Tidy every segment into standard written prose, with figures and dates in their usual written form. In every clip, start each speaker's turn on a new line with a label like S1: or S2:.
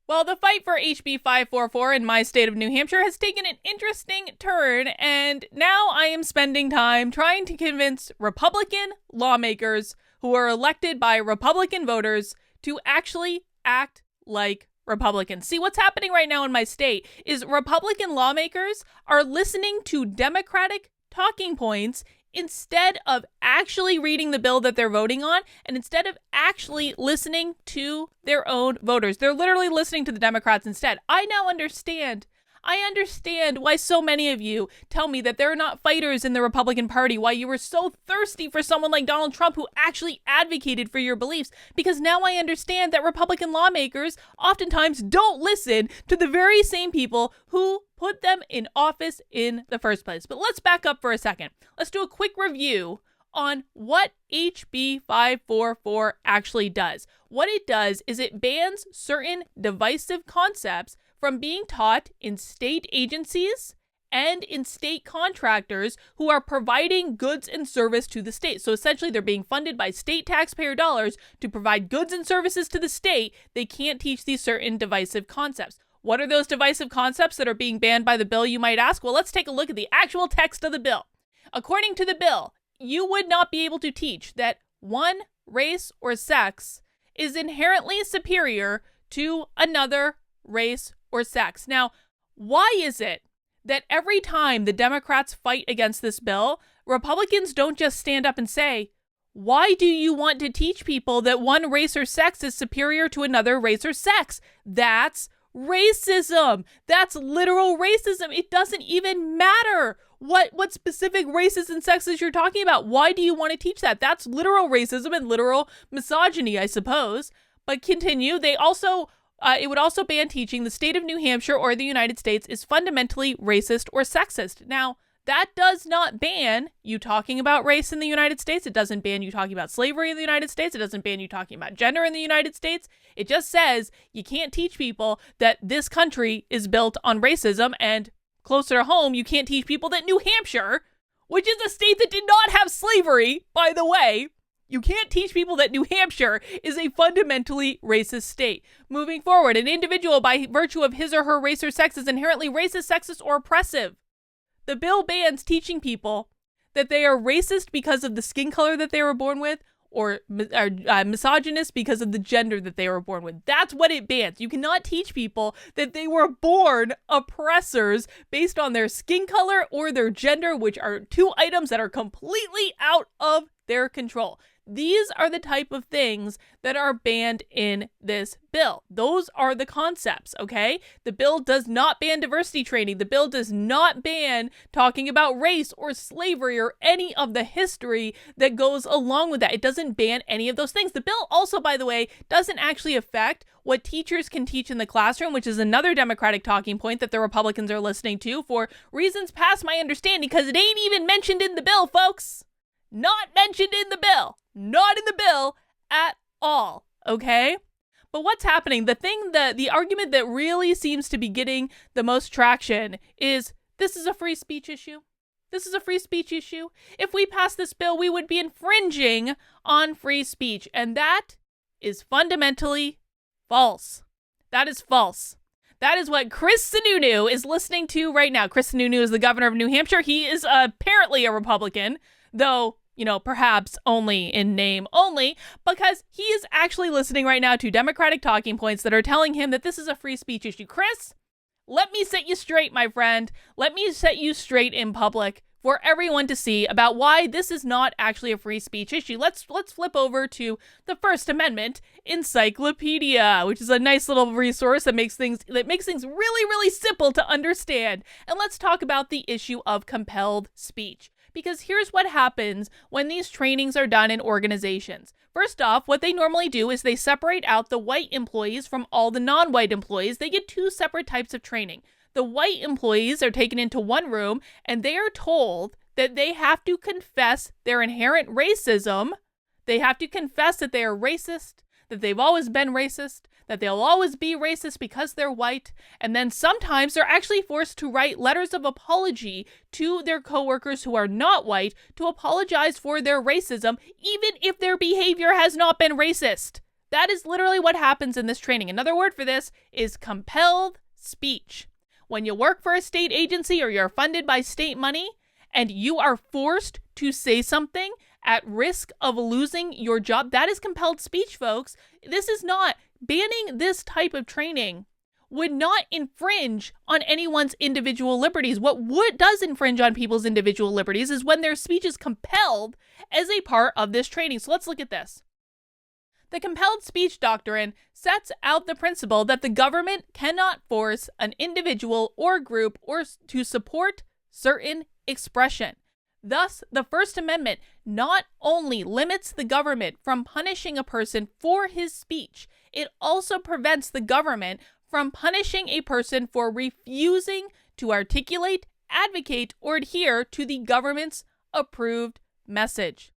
S1: Well, the fight for HB 544 in my state of New Hampshire has taken an interesting turn, and now I am spending time trying to convince Republican lawmakers who are elected by Republican voters to actually act like Republicans. See, what's happening right now in my state is Republican lawmakers are listening to Democratic talking points instead of actually reading the bill that they're voting on, and instead of actually listening to their own voters. They're literally listening to the Democrats instead. I now understand. I understand why so many of you tell me that there are not fighters in the Republican Party, why you were so thirsty for someone like Donald Trump who actually advocated for your beliefs, because now I understand that Republican lawmakers oftentimes don't listen to the very same people who put them in office in the first place. But let's back up for a second. Let's do a quick review on what HB 544 actually does. What it does is it bans certain divisive concepts from being taught in state agencies and in state contractors who are providing goods and service to the state. So essentially, they're being funded by state taxpayer dollars to provide goods and services to the state. They can't teach these certain divisive concepts. What are those divisive concepts that are being banned by the bill, you might ask? Well, let's take a look at the actual text of the bill. According to the bill, you would not be able to teach that one race or sex is inherently superior to another race or sex. Now, why is it that every time the Democrats fight against this bill, Republicans don't just stand up and say, why do you want to teach people that one race or sex is superior to another race or sex? That's racism. That's literal racism. It doesn't even matter what specific races and sexes you're talking about. Why do you want to teach that? That's literal racism and literal misogyny, I suppose. But continue. They also it would also ban teaching the state of New Hampshire or the United States is fundamentally racist or sexist. Now, that does not ban you talking about race in the United States. It doesn't ban you talking about slavery in the United States. It doesn't ban you talking about gender in the United States. It just says you can't teach people that this country is built on racism, and closer to home, you can't teach people that New Hampshire, which is a state that did not have slavery, by the way, you can't teach people that New Hampshire is a fundamentally racist state. Moving forward, an individual by virtue of his or her race or sex is inherently racist, sexist, or oppressive. The bill bans teaching people that they are racist because of the skin color that they were born with, or misogynist because of the gender that they were born with. That's what it bans. You cannot teach people that they were born oppressors based on their skin color or their gender, which are two items that are completely out of their control. These are the type of things that are banned in this bill. Those are the concepts, okay? The bill does not ban diversity training. The bill does not ban talking about race or slavery or any of the history that goes along with that. It doesn't ban any of those things. The bill also, by the way, doesn't actually affect what teachers can teach in the classroom, which is another Democratic talking point that the Republicans are listening to for reasons past my understanding, because it ain't even mentioned in the bill, folks. Not mentioned in the bill. Not in the bill at all, okay? But what's happening? The argument that really seems to be getting the most traction is this is a free speech issue. This is a free speech issue. If we pass this bill, we would be infringing on free speech. And that is fundamentally false. That is false. That is what Chris Sununu is listening to right now. Chris Sununu is the governor of New Hampshire. He is apparently a Republican, though, perhaps only in name only, because he is actually listening right now to Democratic talking points that are telling him that this is a free speech issue. Chris, let me set you straight, my friend. Let me set you straight in public for everyone to see about why this is not actually a free speech issue. Let's flip over to the First Amendment Encyclopedia, which is a nice little resource that makes things really, really simple to understand. And let's talk about the issue of compelled speech. Because here's what happens when these trainings are done in organizations. First off, what they normally do is they separate out the white employees from all the non-white employees. They get two separate types of training. The white employees are taken into one room and they are told that they have to confess their inherent racism. They have to confess that they are racist, that they've always been racist, that they'll always be racist because they're white, and then sometimes they're actually forced to write letters of apology to their coworkers who are not white to apologize for their racism, even if their behavior has not been racist. That is literally what happens in this training. Another word for this is compelled speech. When you work for a state agency or you're funded by state money and you are forced to say something at risk of losing your job, that is compelled speech, folks. This is not banning this type of training would not infringe on anyone's individual liberties. What does infringe on people's individual liberties is when their speech is compelled as a part of this training. So let's look at this. The compelled speech doctrine sets out the principle that the government cannot force an individual or group or to support certain expression. Thus, the First Amendment not only limits the government from punishing a person for his speech, it also prevents the government from punishing a person for refusing to articulate, advocate, or adhere to the government's approved message.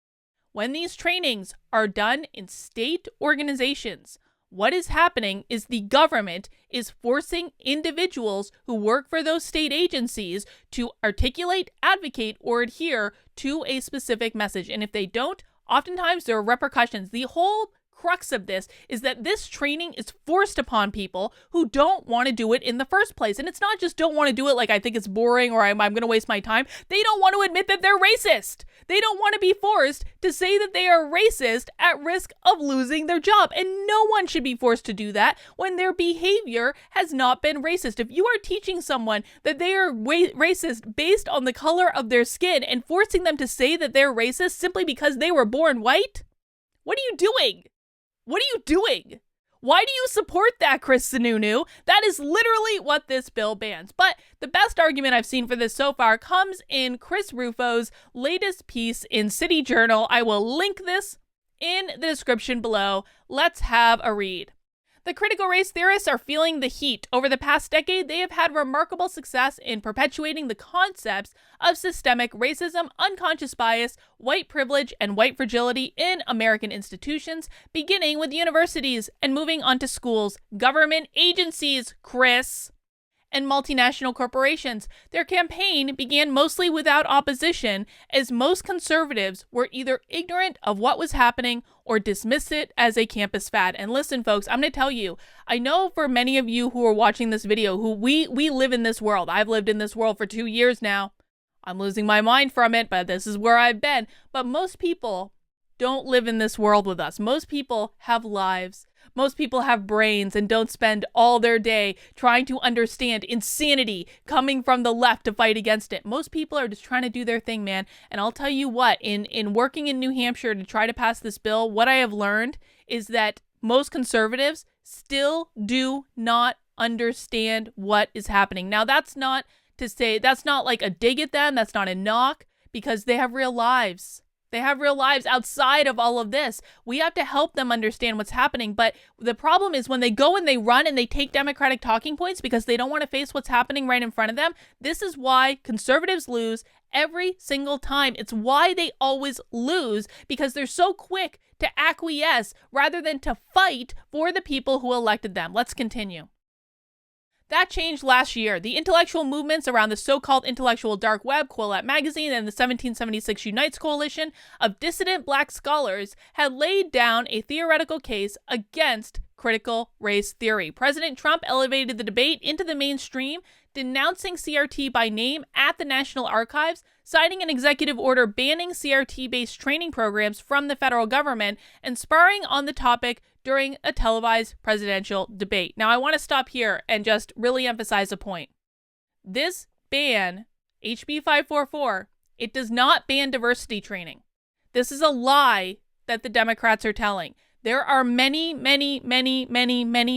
S1: When these trainings are done in state organizations, what is happening is the government is forcing individuals who work for those state agencies to articulate, advocate, or adhere to a specific message. And if they don't, oftentimes there are repercussions. The whole crux of this is that this training is forced upon people who don't want to do it in the first place. And it's not just don't want to do it like I think it's boring or I'm going to waste my time. They don't want to admit that they're racist. They don't want to be forced to say that they are racist at risk of losing their job. And no one should be forced to do that when their behavior has not been racist. If you are teaching someone that they are racist based on the color of their skin and forcing them to say that they're racist simply because they were born white, what are you doing? What are you doing? Why do you support that, Chris Sununu? That is literally what this bill bans. But the best argument I've seen for this so far comes in Chris Rufo's latest piece in City Journal. I will link this in the description below. Let's have a read. The critical race theorists are feeling the heat. Over the past decade, they have had remarkable success in perpetuating the concepts of systemic racism, unconscious bias, white privilege, and white fragility in American institutions, beginning with universities and moving on to schools, government agencies, Chris, and multinational corporations. Their campaign began mostly without opposition, as most conservatives were either ignorant of what was happening or dismissed it as a campus fad. And listen, folks, I'm going to tell you, I know for many of you who are watching this video, who we live in this world. I've lived in this world for 2 years now. I'm losing my mind from it, but this is where I've been. But most people don't live in this world with us. Most people have lives. Most people have brains and don't spend all their day trying to understand insanity coming from the left to fight against it. Most people are just trying to do their thing, man. And I'll tell you what, in working in New Hampshire to try to pass this bill, what I have learned is that most conservatives still do not understand what is happening. Now, that's not to say, that's not like a dig at them. That's not a knock, because they have real lives. They have real lives outside of all of this. We have to help them understand what's happening. But the problem is when they go and they run and they take Democratic talking points because they don't want to face what's happening right in front of them. This is why conservatives lose every single time. It's why they always lose, because they're so quick to acquiesce rather than to fight for the people who elected them. Let's continue. That changed last year. The intellectual movements around the so-called intellectual dark web, Quillette Magazine, and the 1776 Unites coalition of dissident black scholars had laid down a theoretical case against critical race theory. President Trump elevated the debate into the mainstream, denouncing CRT by name at the National Archives, signing an executive order banning CRT-based training programs from the federal government, and sparring on the topic during a televised presidential debate. Now, I want to stop here and just really emphasize a point. This ban, HB 544, it does not ban diversity training. This is a lie that the Democrats are telling. There are many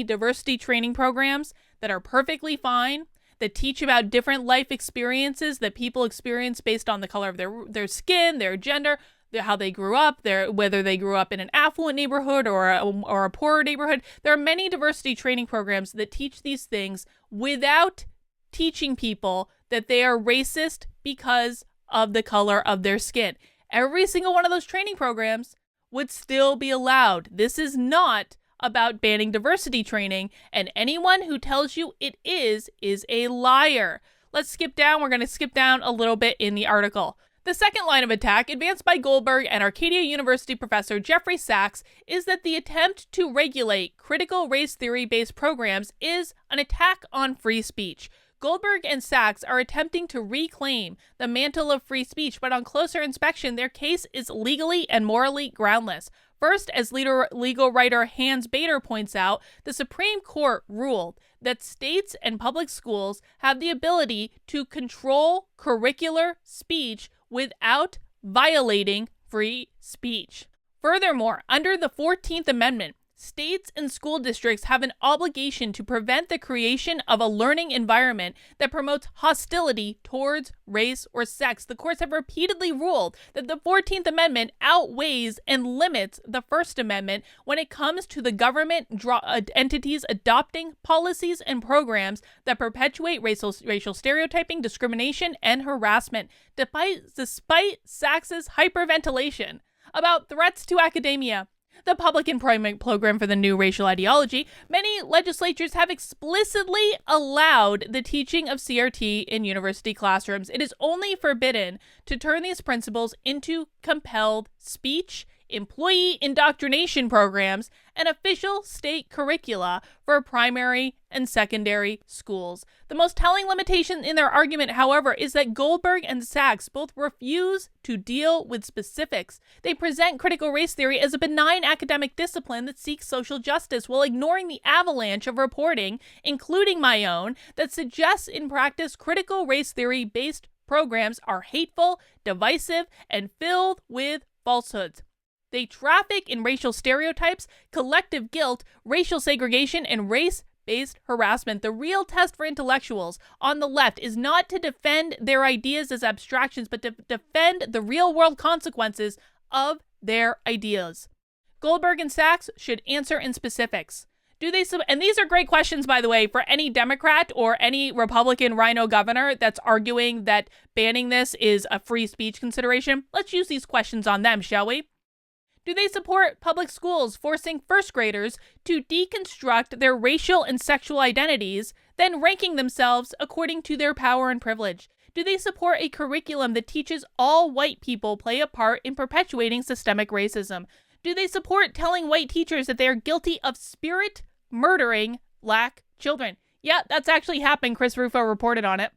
S1: diversity training programs that are perfectly fine, that teach about different life experiences that people experience based on the color of their skin, their gender, how they grew up, whether they grew up in an affluent neighborhood or a poorer neighborhood. There are many diversity training programs that teach these things without teaching people that they are racist because of the color of their skin. Every single one of those training programs would still be allowed. This is not about banning diversity training, and anyone who tells you it is a liar. Let's skip down. We're going to skip down a little bit in the article. The second line of attack, advanced by Goldberg and Arcadia University professor Jeffrey Sachs, is that the attempt to regulate critical race theory-based programs is an attack on free speech. Goldberg and Sachs are attempting to reclaim the mantle of free speech, but on closer inspection, their case is legally and morally groundless. First, as legal writer Hans Bader points out, the Supreme Court ruled that states and public schools have the ability to control curricular speech without violating free speech. Furthermore, under the 14th Amendment, states and school districts have an obligation to prevent the creation of a learning environment that promotes hostility towards race or sex. The courts have repeatedly ruled that the 14th Amendment outweighs and limits the First Amendment when it comes to the government entities adopting policies and programs that perpetuate racial stereotyping, discrimination, and harassment. Despite Sachs's hyperventilation about threats to academia, the public employment program for the new racial ideology, many legislatures have explicitly allowed the teaching of CRT in university classrooms. It is only forbidden to turn these principles into compelled speech, employee indoctrination programs, and official state curricula for primary and secondary schools. The most telling limitation in their argument, however, is that Goldberg and Sachs both refuse to deal with specifics. They present critical race theory as a benign academic discipline that seeks social justice while ignoring the avalanche of reporting, including my own, that suggests in practice critical race theory-based programs are hateful, divisive, and filled with falsehoods. They traffic in racial stereotypes, collective guilt, racial segregation, and race-based harassment. The real test for intellectuals on the left is not to defend their ideas as abstractions, but to defend the real-world consequences of their ideas. Goldberg and Sachs should answer in specifics. And these are great questions, by the way, for any Democrat or any Republican rhino governor that's arguing that banning this is a free speech consideration. Let's use these questions on them, shall we? Do they support public schools forcing first graders to deconstruct their racial and sexual identities, then ranking themselves according to their power and privilege? Do they support a curriculum that teaches all white people play a part in perpetuating systemic racism? Do they support telling white teachers that they are guilty of spirit murdering black children? Yeah, that's actually happened. Chris Rufo reported on it.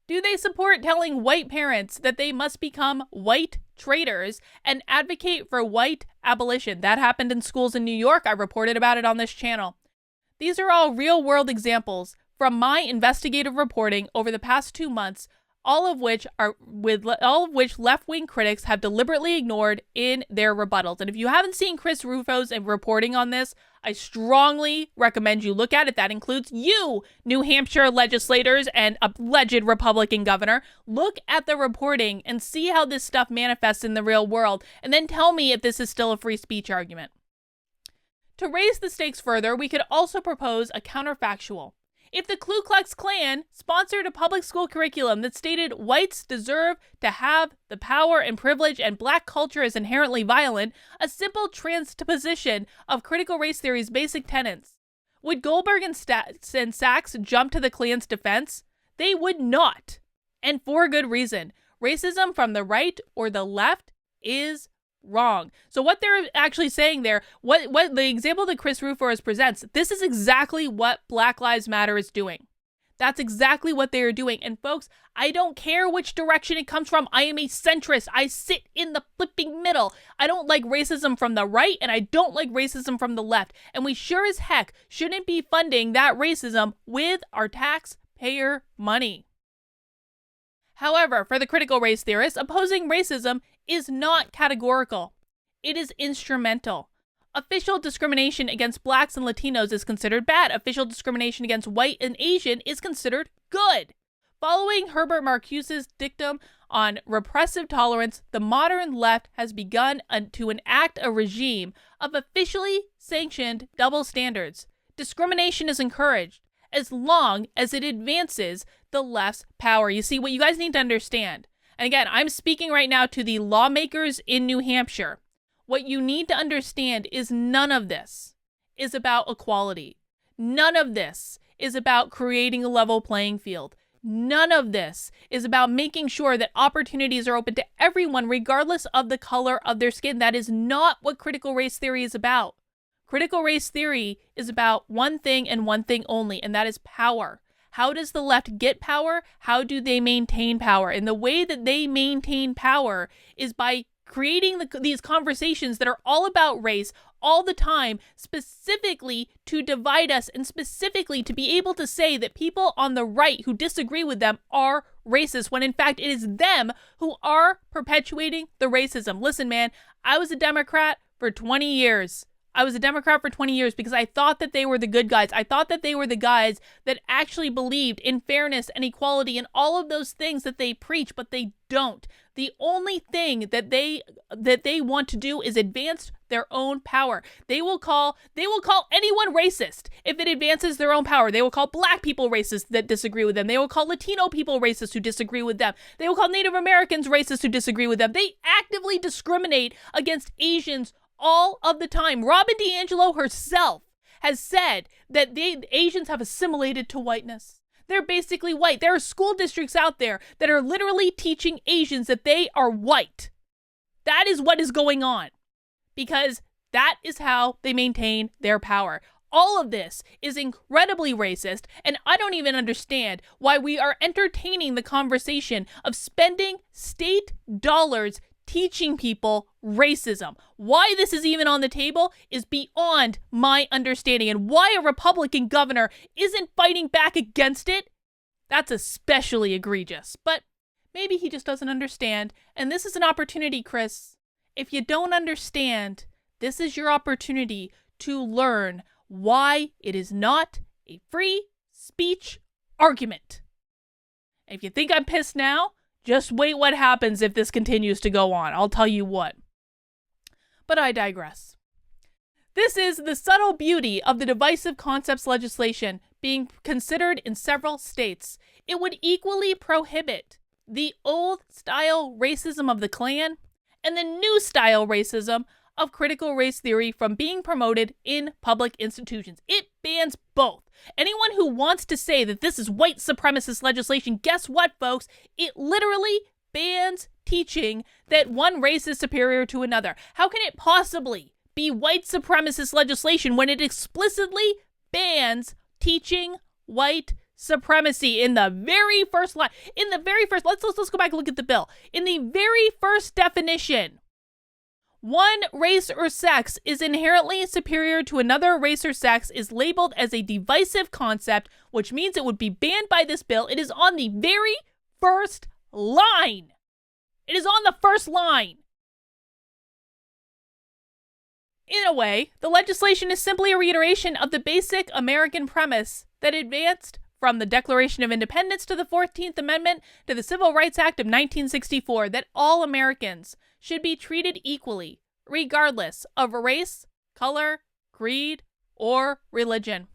S1: Do they support telling white parents that they must become white traitors and advocate for white abolition? That happened in schools in New York. I reported about it on this channel. These are all real-world examples from my investigative reporting over the past 2 months, all of which left-wing critics have deliberately ignored in their rebuttals. And if you haven't seen Chris Rufo's reporting on this, I strongly recommend you look at it. That includes you, New Hampshire legislators and alleged Republican governor. Look at the reporting and see how this stuff manifests in the real world, and then tell me if this is still a free speech argument. To raise the stakes further, we could also propose a counterfactual. If the Ku Klux Klan sponsored a public school curriculum that stated whites deserve to have the power and privilege and black culture is inherently violent, a simple transposition of critical race theory's basic tenets, would Goldberg and Sachs jump to the Klan's defense? They would not, and for good reason. Racism from the right or the left is wrong. So what they're actually saying there, what the example that Chris Rufo presents, this is exactly what Black Lives Matter is doing. That's exactly what they are doing. And folks, I don't care which direction it comes from. I am a centrist. I sit in the flipping middle. I don't like racism from the right, and I don't like racism from the left. And we sure as heck shouldn't be funding that racism with our taxpayer money. However, for the critical race theorists, opposing racism is not categorical. It is instrumental. Official discrimination against blacks and Latinos is considered bad. Official discrimination against white and Asian is considered good. Following Herbert Marcuse's dictum on repressive tolerance, the modern left has begun to enact a regime of officially sanctioned double standards. Discrimination is encouraged as long as it advances the left's power. You see, what you guys need to understand, and again, I'm speaking right now to the lawmakers in New Hampshire. What you need to understand is none of this is about equality. None of this is about creating a level playing field. None of this is about making sure that opportunities are open to everyone, regardless of the color of their skin. That is not what critical race theory is about. Critical race theory is about one thing and one thing only, and that is power. How does the left get power? How do they maintain power? And the way that they maintain power is by creating these conversations that are all about race all the time, specifically to divide us and specifically to be able to say that people on the right who disagree with them are racist, when in fact it is them who are perpetuating the racism. Listen, man, I was a Democrat for 20 years. Because I thought that they were the good guys. I thought that they were the guys that actually believed in fairness and equality and all of those things that they preach, but they don't. The only thing that they want to do is advance their own power. They will call anyone racist if it advances their own power. They will call black people racist that disagree with them. They will call Latino people racist who disagree with them. They will call Native Americans racist who disagree with them. They actively discriminate against Asians all of the time. Robin DiAngelo herself has said that the Asians have assimilated to whiteness. They're basically white. There are school districts out there that are literally teaching Asians that they are white. That is what is going on, because that is how they maintain their power. All of this is incredibly racist, and I don't even understand why we are entertaining the conversation of spending state dollars teaching people racism. Why this is even on the table is beyond my understanding, and why a Republican governor isn't fighting back against it, that's especially egregious. But maybe he just doesn't understand, and this is an opportunity, Chris. If you don't understand, this is your opportunity to learn why it is not a free speech argument. If you think I'm pissed now, just wait what happens if this continues to go on. I'll tell you what. But I digress. This is the subtle beauty of the divisive concepts legislation being considered in several states. It would equally prohibit the old-style racism of the Klan and the new-style racism of critical race theory from being promoted in public institutions. It bans both. Anyone who wants to say that this is white supremacist legislation, guess what, folks? It literally bans teaching that one race is superior to another. How can it possibly be white supremacist legislation when it explicitly bans teaching white supremacy in the very first line? Let's go back and look at the bill. In the very first definition, one race or sex is inherently superior to another race or sex is labeled as a divisive concept, which means it would be banned by this bill. It is on the very first line. It is on the first line. In a way, the legislation is simply a reiteration of the basic American premise that advanced from the Declaration of Independence to the 14th Amendment to the Civil Rights Act of 1964, that all Americans should be treated equally, regardless of race, color, creed, or religion.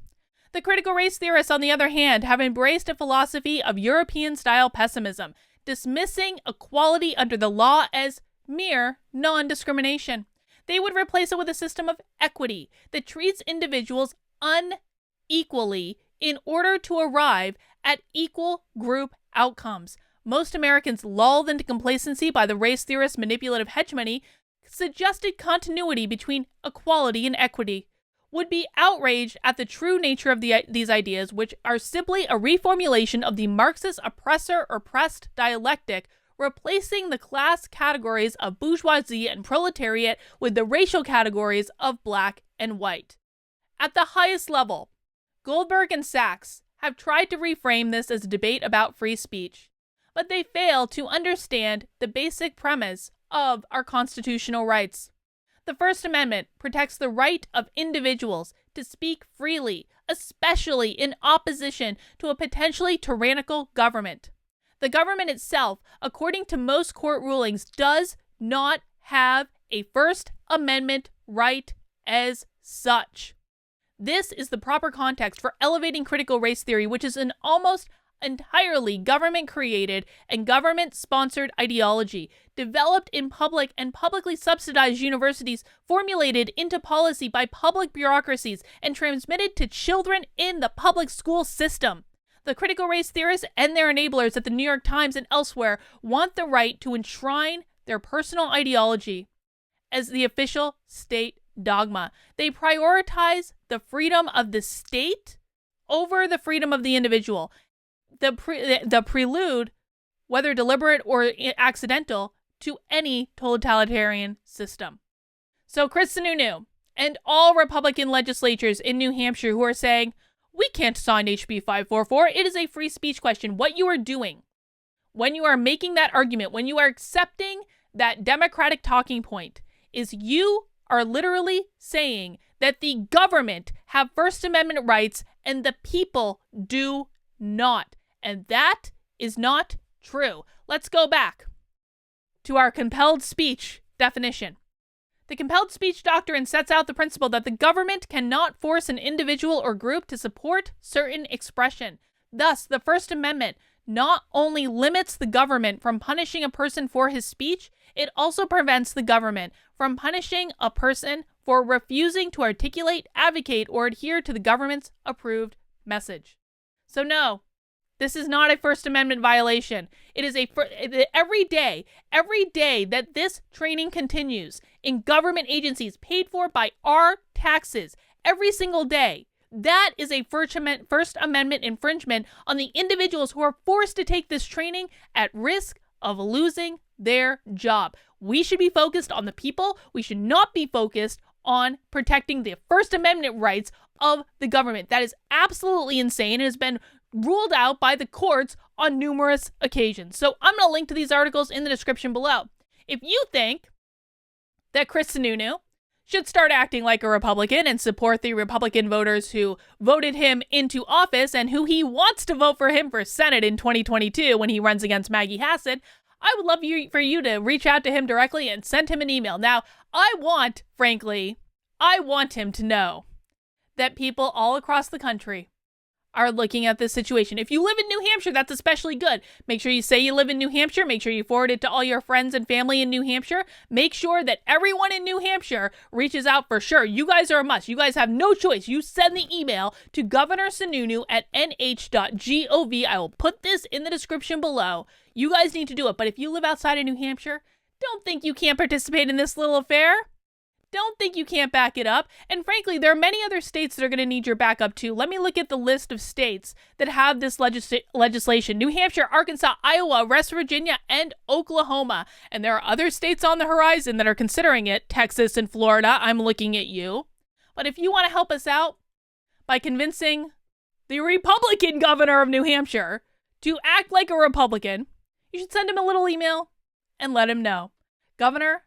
S1: The critical race theorists, on the other hand, have embraced a philosophy of European-style pessimism, dismissing equality under the law as mere non-discrimination. They would replace it with a system of equity that treats individuals unequally in order to arrive at equal group outcomes. Most Americans, lulled into complacency by the race theorists' manipulative hegemony, suggested continuity between equality and equity, would be outraged at the true nature of these ideas, which are simply a reformulation of the Marxist oppressor-oppressed dialectic, replacing the class categories of bourgeoisie and proletariat with the racial categories of black and white. At the highest level, Goldberg and Sachs have tried to reframe this as a debate about free speech, but they fail to understand the basic premise of our constitutional rights. The First Amendment protects the right of individuals to speak freely, especially in opposition to a potentially tyrannical government. The government itself, according to most court rulings, does not have a First Amendment right as such. This is the proper context for elevating critical race theory, which is an almost entirely government-created and government-sponsored ideology, developed in public and publicly subsidized universities, formulated into policy by public bureaucracies, and transmitted to children in the public school system. The critical race theorists and their enablers at the New York Times and elsewhere want the right to enshrine their personal ideology as the official state dogma. They prioritize the freedom of the state over the freedom of the individual. The prelude, whether deliberate or accidental, to any totalitarian system. So Chris Sununu and all Republican legislatures in New Hampshire who are saying, we can't sign HB 544, it is a free speech question. What you are doing when you are making that argument, when you are accepting that Democratic talking point, is you are literally saying that the government have First Amendment rights and the people do not. And that is not true. Let's go back to our compelled speech definition. The compelled speech doctrine sets out the principle that the government cannot force an individual or group to support certain expression. Thus, the First Amendment not only limits the government from punishing a person for his speech, it also prevents the government from punishing a person for refusing to articulate, advocate, or adhere to the government's approved message. So no, this is not a First Amendment violation. It is every day that this training continues in government agencies paid for by our taxes, every single day, that is a First Amendment infringement on the individuals who are forced to take this training at risk of losing their job. We should be focused on the people. We should not be focused on protecting the First Amendment rights of the government. That is absolutely insane. It has been ruled out by the courts on numerous occasions. So I'm going to link to these articles in the description below. If you think that Chris Sununu should start acting like a Republican and support the Republican voters who voted him into office and who he wants to vote for him for Senate in 2022 when he runs against Maggie Hassan, I would love for you to reach out to him directly and send him an email. Now, I want him to know that people all across the country are looking at this situation. If you live in New Hampshire, that's especially good. Make sure you say you live in New Hampshire. Make sure you forward it to all your friends and family in New Hampshire. Make sure that everyone in New Hampshire reaches out for sure. You guys are a must. You guys have no choice. You send the email to Governor Sununu at nh.gov. I will put this in the description below. You guys need to do it. But if you live outside of New Hampshire, don't think you can't participate in this little affair. Don't think you can't back it up. And frankly, there are many other states that are going to need your backup too. Let me look at the list of states that have this legislation. New Hampshire, Arkansas, Iowa, West Virginia, and Oklahoma. And there are other states on the horizon that are considering it. Texas and Florida. I'm looking at you. But if you want to help us out by convincing the Republican governor of New Hampshire to act like a Republican, you should send him a little email and let him know. Governor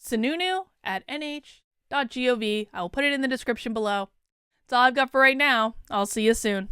S1: Sununu at nh.gov. I will put it in the description below. That's all I've got for right now. I'll see you soon.